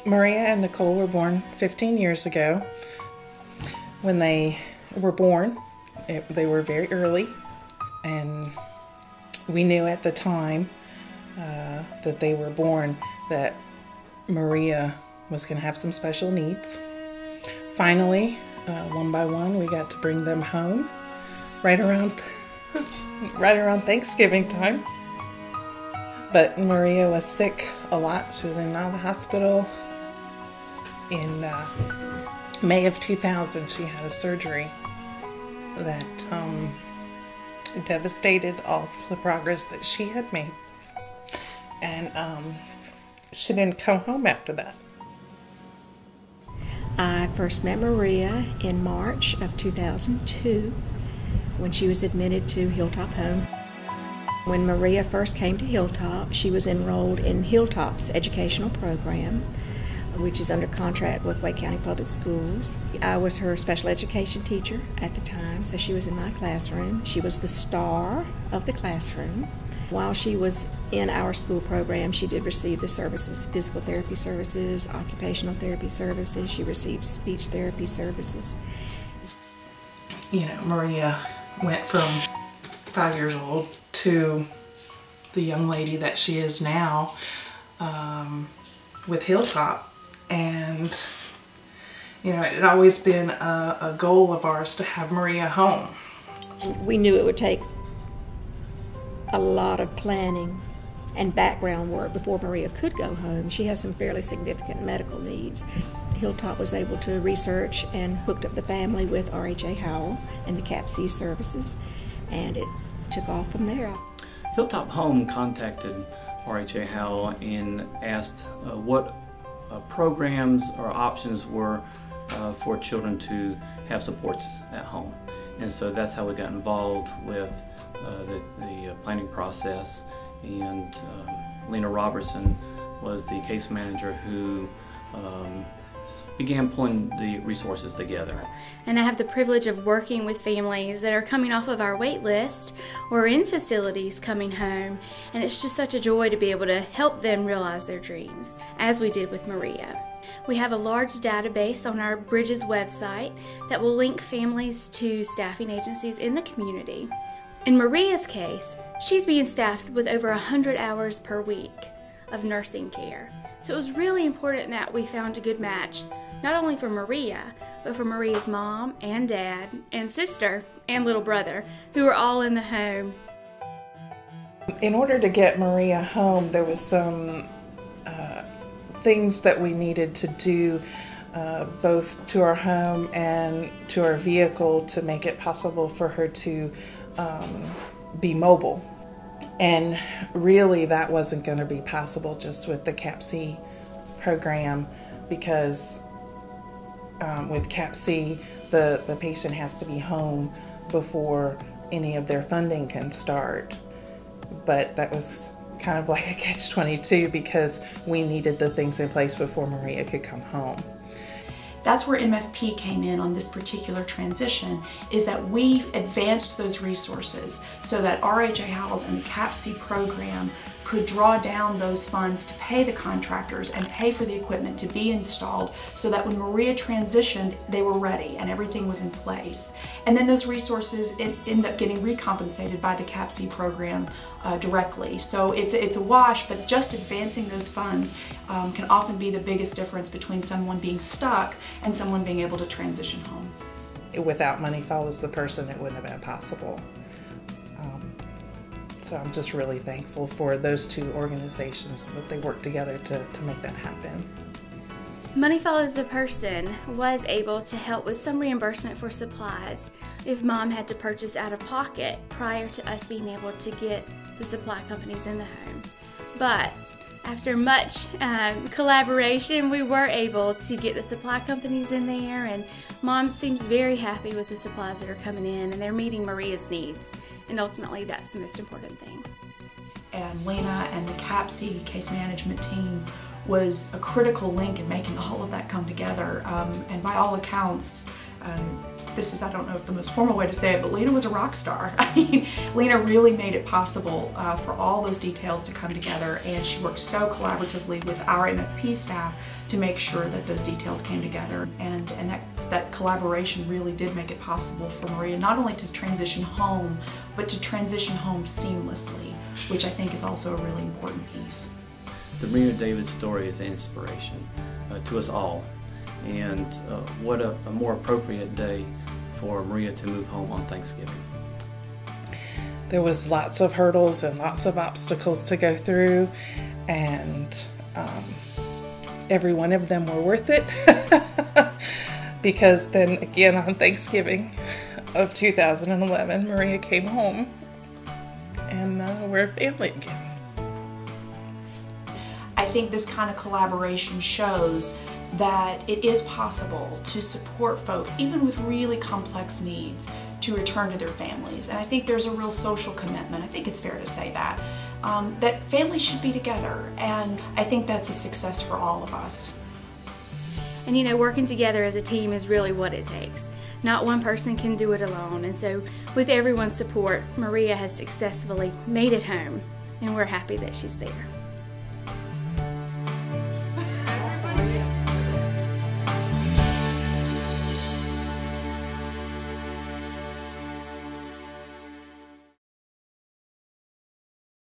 Maria and Nicole were born 15 years ago. When they were born, they were very early, and we knew at the time that they were born that Maria was going to have some special needs. Finally, one by one, we got to bring them home right around Thanksgiving time. But Maria was sick a lot. She was in and out of the hospital. In May of 2000, she had a surgery that devastated all the progress that she had made. And she didn't come home after that. I first met Maria in March of 2002 when she was admitted to Hilltop Home. When Maria first came to Hilltop, she was enrolled in Hilltop's educational program, which is under contract with Wake County Public Schools. I was her special education teacher at the time, so she was in my classroom. She was the star of the classroom. While she was in our school program, she did receive the services, physical therapy services, occupational therapy services. She received speech therapy services. You know, Maria went from 5 years old to the young lady that she is now with Hilltop. And, you know, it had always been a goal of ours to have Maria home. We knew it would take a lot of planning and background work before Maria could go home. She has some fairly significant medical needs. Hilltop was able to research and hooked up the family with RHA Howell and the CAP-C services, and it took off from there. Hilltop Home contacted RHA Howell and asked what programs or options were for children to have supports at home. And so that's how we got involved with the planning process, and Lena Robertson was the case manager who began pulling the resources together. And I have the privilege of working with families that are coming off of our wait list or in facilities coming home, and it's just such a joy to be able to help them realize their dreams, as we did with Maria. We have a large database on our Bridges website that will link families to staffing agencies in the community. In Maria's case, she's being staffed with over 100 hours per week of nursing care. So it was really important that we found a good match, not only for Maria, but for Maria's mom and dad and sister and little brother, who were all in the home. In order to get Maria home, there was some things that we needed to do both to our home and to our vehicle to make it possible for her to be mobile. And really that wasn't going to be possible just with the CAP-C program, because with CAP-C the patient has to be home before any of their funding can start. But that was kind of like a catch-22 because we needed the things in place before Maria could come home. That's where MFP came in on this particular transition, is that we advanced those resources so that RHA Howell's and the CAP-C program could draw down those funds to pay the contractors and pay for the equipment to be installed, so that when Maria transitioned, they were ready and everything was in place. And then those resources end up getting recompensated by the CAP-C program directly. So it's a wash, but just advancing those funds can often be the biggest difference between someone being stuck and someone being able to transition home. Without Money Follows the Person, it wouldn't have been possible. So I'm just really thankful for those two organizations that they work together to make that happen. Money Follows the Person was able to help with some reimbursement for supplies if Mom had to purchase out of pocket prior to us being able to get the supply companies in the home. But after much collaboration, we were able to get the supply companies in there, and Mom seems very happy with the supplies that are coming in, and they're meeting Maria's needs. And ultimately, that's the most important thing. And Lena and the CAP-C case management team was a critical link in making all of that come together. And by all accounts, this is, I don't know if the most formal way to say it, but Lena was a rock star. I mean, Lena really made it possible for all those details to come together, and she worked so collaboratively with our MFP staff to make sure that those details came together, and that collaboration really did make it possible for Maria not only to transition home, but to transition home seamlessly, which I think is also a really important piece. The Maria David story is an inspiration to us all, and what a more appropriate day for Maria to move home on Thanksgiving. There was lots of hurdles and lots of obstacles to go through, and every one of them were worth it because then again on Thanksgiving of 2011, Maria came home, and we're a family again. I think this kind of collaboration shows that it is possible to support folks, even with really complex needs, to return to their families. And I think there's a real social commitment, I think it's fair to say that, that families should be together, and I think that's a success for all of us. And you know, working together as a team is really what it takes. Not one person can do it alone, and so with everyone's support, Maria has successfully made it home, and we're happy that she's there.